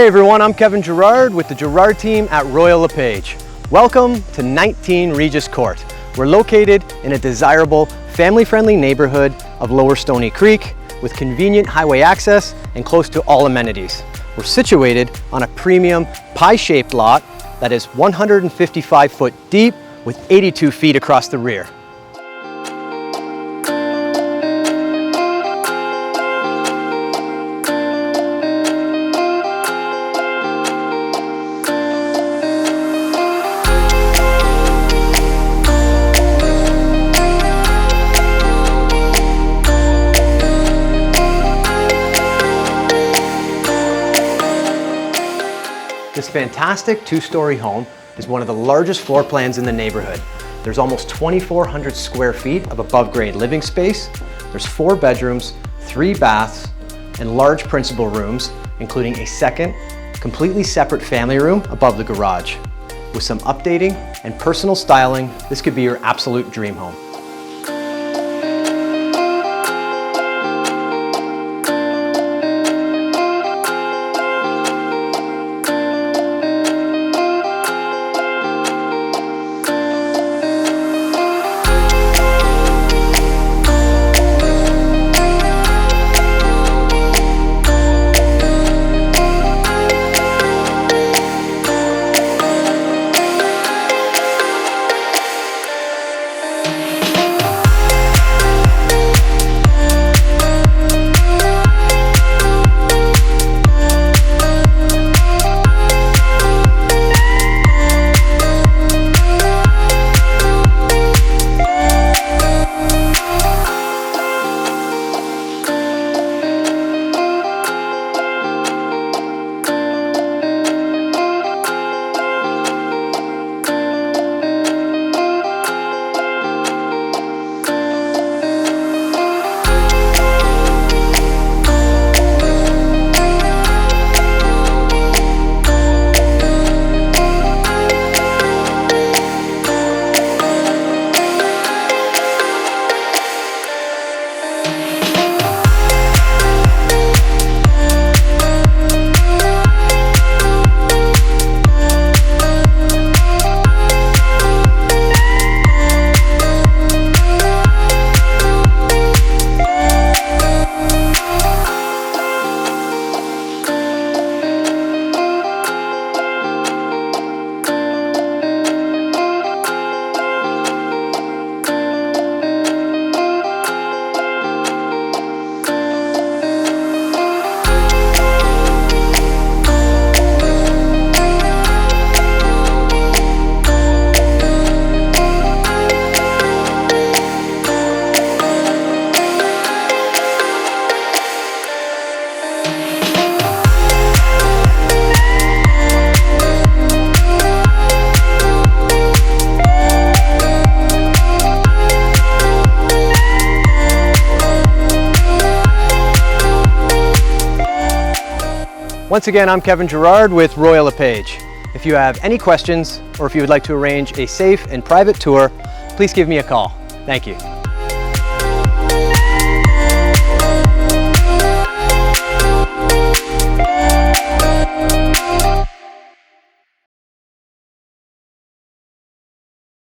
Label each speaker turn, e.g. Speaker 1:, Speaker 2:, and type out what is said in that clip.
Speaker 1: Hey everyone, I'm Kevin Gerard with the Gerard team at Royal LePage. Welcome to 19 Regis Court. We're located in a desirable, family-friendly neighborhood of Lower Stoney Creek with convenient highway access and close to all amenities. We're situated on a premium pie-shaped lot that is 155 foot deep with 82 feet across the rear. This fantastic two-story home is one of the largest floor plans in the neighborhood. There's almost 2,400 square feet of above-grade living space. There's 4 bedrooms, 3 baths, and large principal rooms, including a second, completely separate family room above the garage. With some updating and personal styling, this could be your absolute dream home. Once again, I'm Kevin Gerard with Royal LePage. If you have any questions or if you would like to arrange a safe and private tour, please give me a call. Thank you.